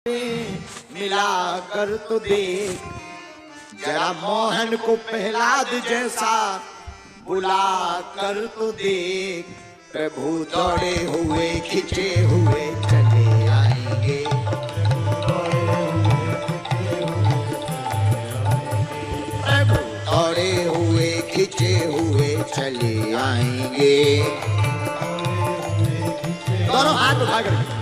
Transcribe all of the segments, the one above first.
मिला कर तो देख, जरा मोहन को प्रहलाद जैसा बुला कर तो देख। प्रभु दौड़े हुए खिंचे हुए चले आएंगे, प्रभु दौड़े हुए खिंचे हुए चले आएंगे। दोनों हाथ उठा कर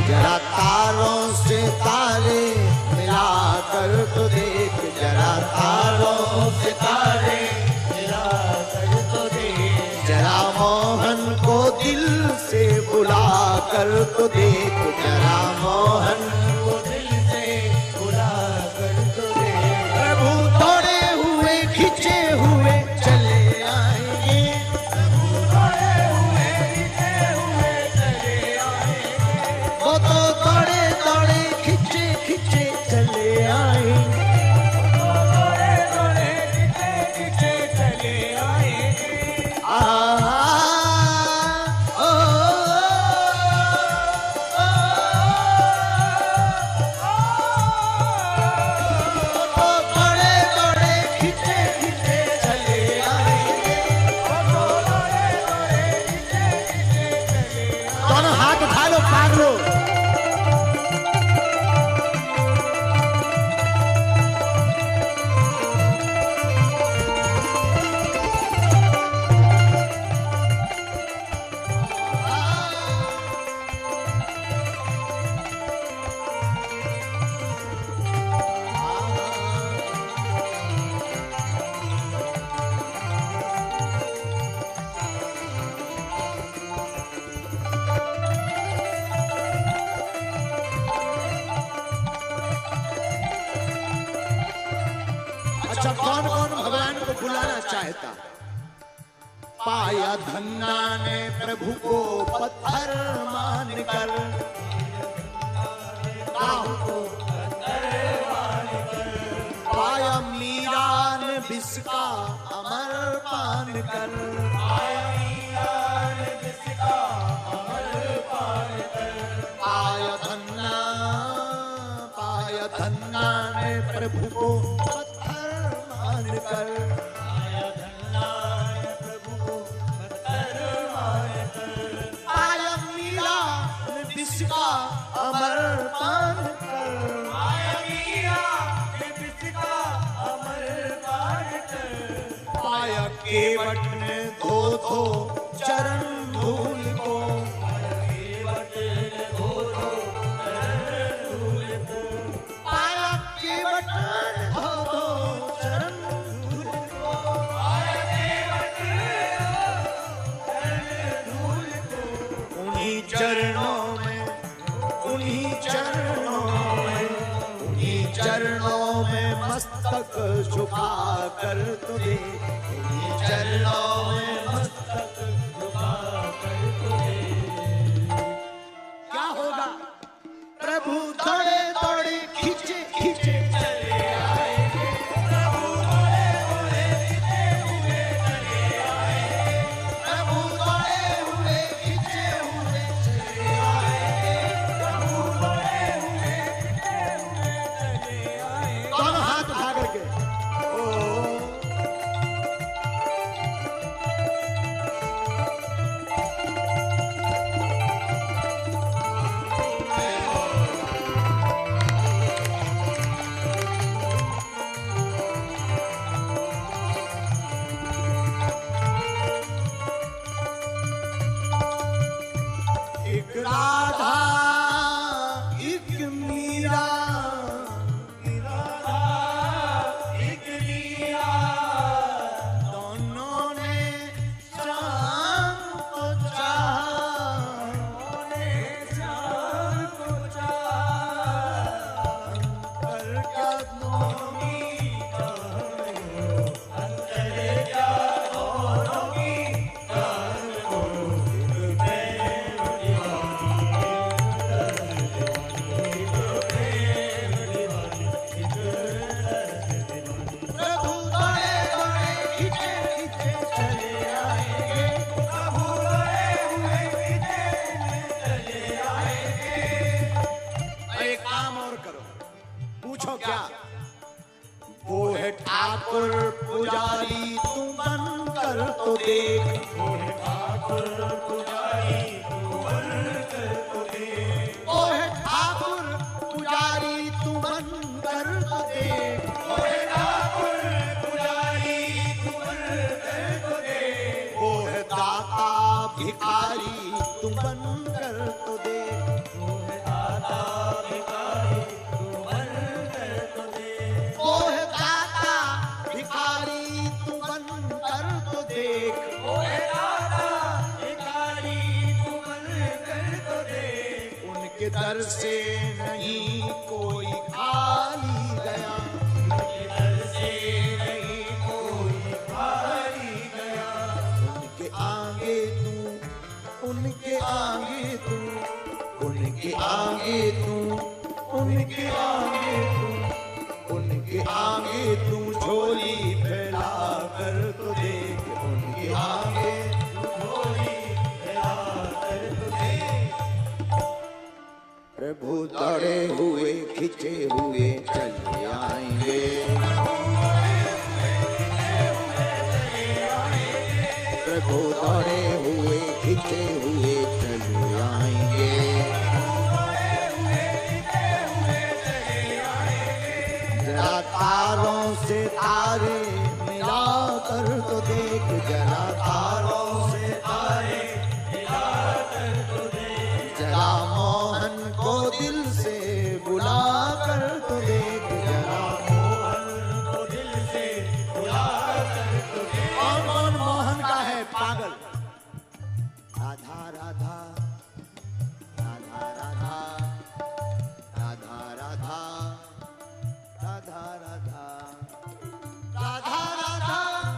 जरा तारों से तारे मिला कर तो देख, जरा तारों से तारे मिला कर तो देख। जरा मोहन को दिल से बुला कर तो देख, जरा मोहन को दिल से बुला कर तो देख। प्रभु दौड़े हुए खिंचे हुए चले आएंगे, प्रभु दौड़े हुए खिंचे हुए चले आएंगे। वो तो दौड़े दौड़े खिंचे खिंचे चले आएंगे, दौड़े दौड़े खिंचे खिंचे चले आएंगे। दोनों हाथ उठा लो, पार लो। अच्छा, कौन कौन भगवान को बुलाना चाहता? पाया धन्ना ने प्रभु को पत्थर मानकर, पाया मीरा ने विष का अमर पान कर, पाया धन्ना ने प्रभु को पत्थर मानकर, प्रभु को पत्थर मानकर। पाया मीरा ने विष का अमर पान कर, पाया मीरा ने विष का अमर पान कर। पाया केवट ने धो धो चरण धूल को, केवट ने धो धो चरण धूल को। पाया केवट ने धो धो चरण धूल को, पाया केवट ने चरण धूल को। उन्हीं चरणों में, उन्हीं चरणों में, उन्हीं चरणों में मस्तक झुका कर तो दे, उन्हीं चरणों में मस्तक झुका कर तो दे। क्या होगा? प्रभु दौड़े दौड़े खींचे खींचे चले आएंगे, प्रभु दौड़े दौड़े खींचे हुए चले आएंगे, प्रभु दौड़े हुए खींचे हुए चले आएंगे, प्रभु दौड़े हुए खींचे हुए चले आएंगे। दोनों हाथ उठा करके ठाकुर पुजारी तू बनकर तो देख, ओहे ठाकुर पुजारी तू बनकर तो देख, ओहे ठाकुर पुजारी तू बनकर तो देख, ओहे ठाकुर पुजारी तू बनकर तो देख, ओहे दाता भिखारी तू बनकर तो देख, ओहे दाता भिखारी तू बनकर तो देख, ओहे दाता भिखारी तू बनकर तो देख, ओहे दाता भिखारी तू बनकर तो देख, उनके दर से नहीं कोई खाली गया, उनके दर से नहीं कोई खाली गया, उनके आगे तू, उनके आगे तू, उनके आगे तू, उनके आगे तू, उनके आगे तू झोली फैला कर तो देख, उनके आगे झोली फैला कर तो देख, प्रभु दौड़े हुए खिंचे हुए चले आएंगे, प्रभु दौड़े हुए खिंचे हुए चले आएंगे, जरा तारों से तारे मिला कर तो देख, जरा तारों से तारे मिला कर तो देख, जरा मोहन को दिल से बुला कर तो देख, जरा मोहन को दिल से बुला कर तो देख, कौन कौन मोहन का है पागल, राधा राधा राधा राधा राधा राधा राधा राधा राधा राधा राधा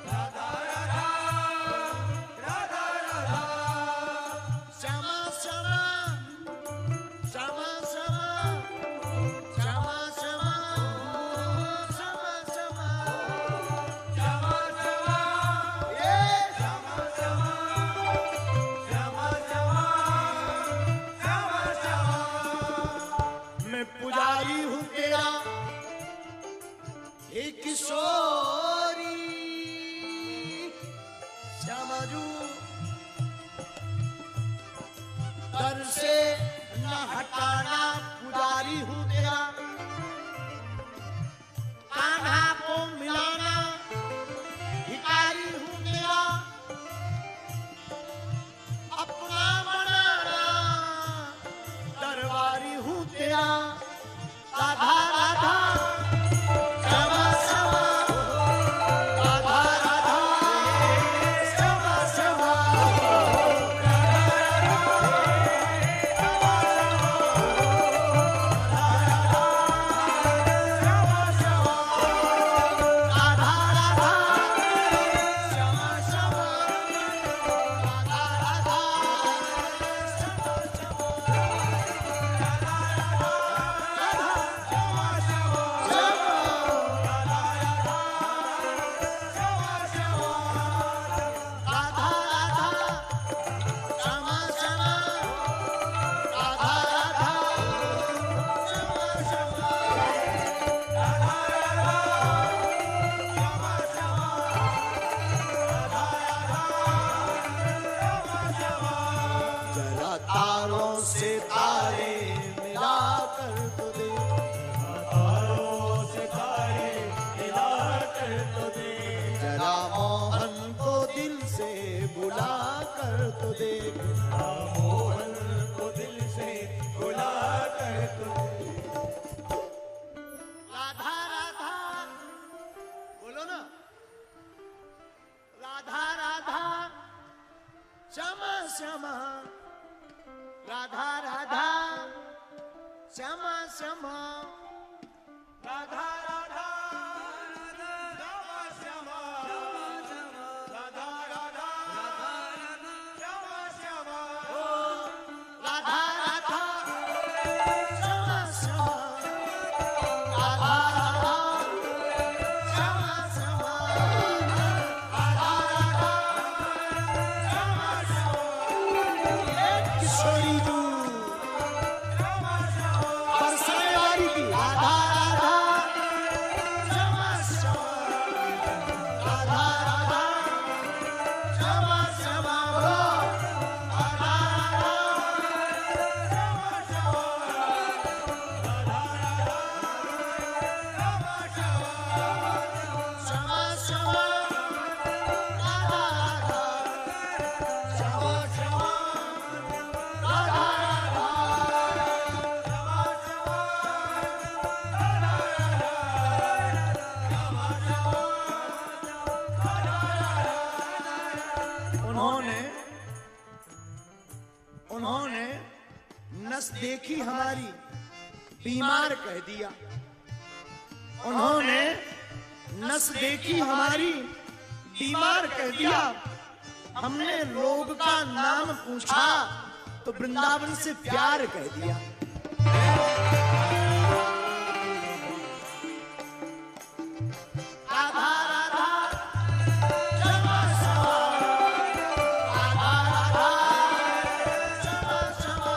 राधा राधा राधा श्यामा श्यामा श्यामा श्यामा श्यामा श्यामा श्यामा श्यामा श्यामा ये श्यामा श्यामा श्यामा श्यामा श्यामा श्यामा, मैं पुजारी हूँ तेरा हे किशोरी श्यामाजू, दर से न हटाना पुजारी हूँ तेरा, कान्हा को मिलाना भिखारी हूँ तेरा, अपना बनाना दरबारी हूँ तेरा, राधा राधा श्यामा श्यामा राधा राधा श्यामा श्यामा राधा राधा श्यामा श्यामा राधा राधा राधा राधा श्यामा श्यामा राधा राधा श्यामा जरा तारों से तारे मिला कर तो दे, तारों से तारे मिला कर तो देख, जरा मोहन को दिल से बुला कर तो दे, मोहन को दिल से बुला कर तो देख, राधा राधा बोलो ना, राधा राधा श्यामा श्यामा राधा राधा श्यामा श्यामा राधा राधा श्यामा श्यामा राधा राधा श्यामा श्यामा राधा राधा श्यामा श्यामा राधा राधा श्यामा श्यामा राधा देखी हमारी बीमार कह दिया। उन्होंने नस देखी हमारी बीमार कह दिया। हमने रोग का नाम पूछा तो वृंदावन से प्यार कह दिया। राधा राधा क्षमा क्षमा, राधा राधा क्षमा क्षमा,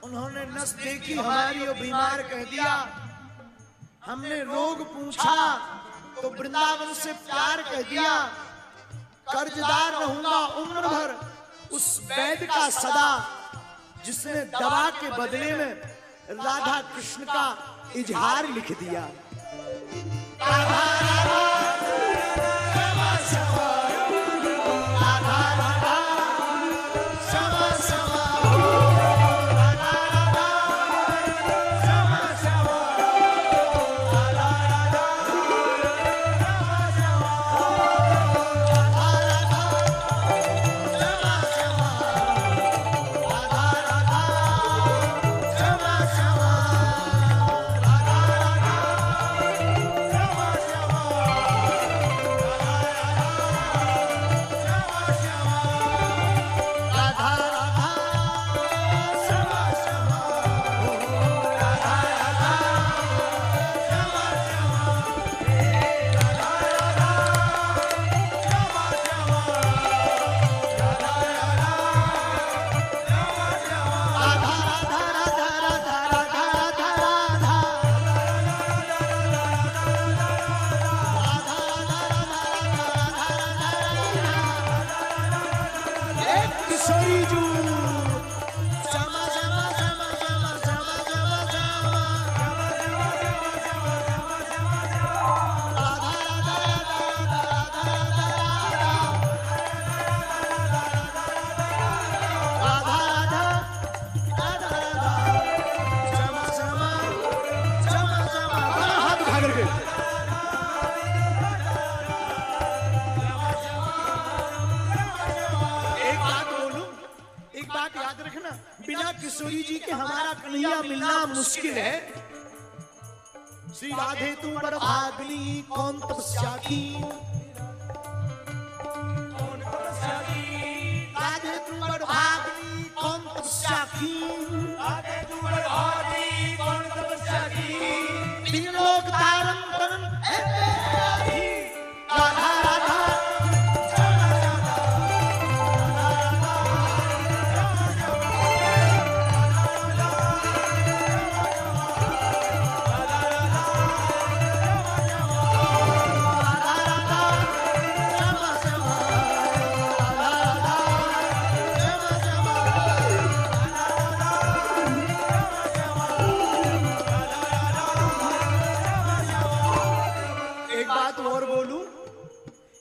उन्होंने नस देखी हमारी और बीमार कह दिया। हमने रोग पूछा तो वृंदावन से प्यार कह दिया। कर्जदार रहूंगा उम्र भर उस वैद्य का सदा, जिसने दवा के बदले में राधा कृष्ण का इजहार लिख दिया। राधा राधा क्षमा क्षमा, राधा राधा क्षमा क्षमा, राधा राधा क्षमा क्षमा, राधा राधा क्षमा क्षमा, राधा राधा क्षमा क्षमा, राधा राधा क्षमा क्षमा, राधा राधा क्षमा किशोरी जू क्षमा क्षमा क्षमा क्षमा क्षमा क्षमा क्षमा, राधा राधा राधा राधा राधा राधा क्षमा क्षमा क्षमा क्षमा, हाथ उठा करके एक बात याद रखना, बिना किशोरी जी के हमारा कन्हैया मिलना मुश्किल है। श्री राधे तू बड़भाग्नी कौन तपस्या की, राधे तू बड़भाग्नी कौन तपस्या की, राधे तू बड़भागी कौन तपस्या की, तीन लोक तारन तनन है तेरा ही। राधा राधा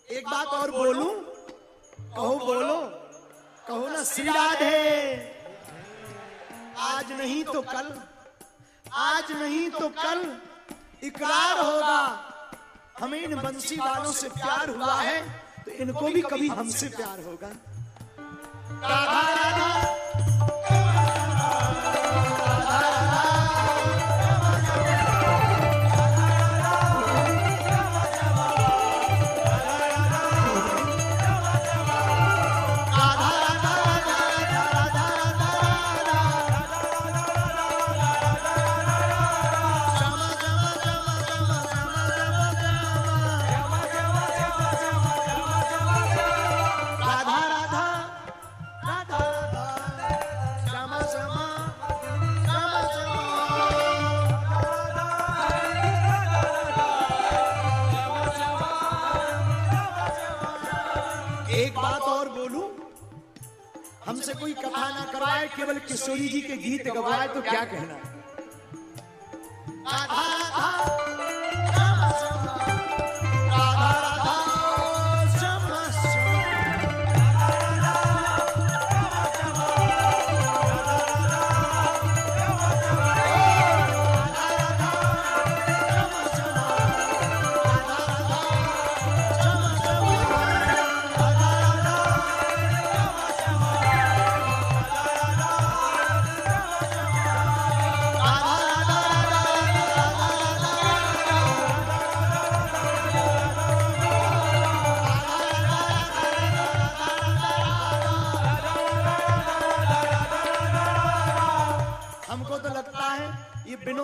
एक बात और बोलूं, कहो बोलो, कहो ना श्री राधे। आज नहीं तो कल, आज नहीं तो कल इकरार होगा, हमें इन बंसी वालों से प्यार हुआ है तो इनको भी कभी हमसे प्यार होगा। राधा राधा एक बात और बोलूं, हमसे कोई कथा ना करवाए, केवल किशोरी जी के गीत गवाए तो क्या कहना। राधा राधा क्षमा क्षमा, राधा राधा क्षमा क्षमा, राधा राधा क्षमा क्षमा,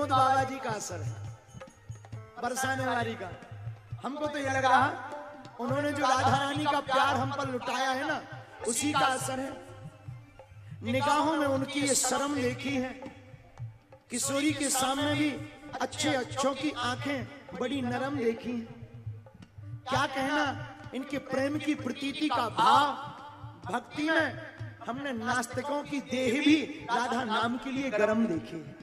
विनोद बाबा जी का असर है, बरसाने वाली का। हमको तो ये लग रहा उन्होंने जो राधा रानी का प्यार हम पर लुटाया है ना, उसी का असर है। निगाहों में उनकी ये शर्म देखी है। किशोरी के सामने भी अच्छे अच्छों की आंखें बड़ी नरम देखी हैं। क्या कहना इनके प्रेम की प्रतीति का भाव। भक्ति में हमने नास्तिकों की देह भी राधा नाम के लिए गरम देखी है।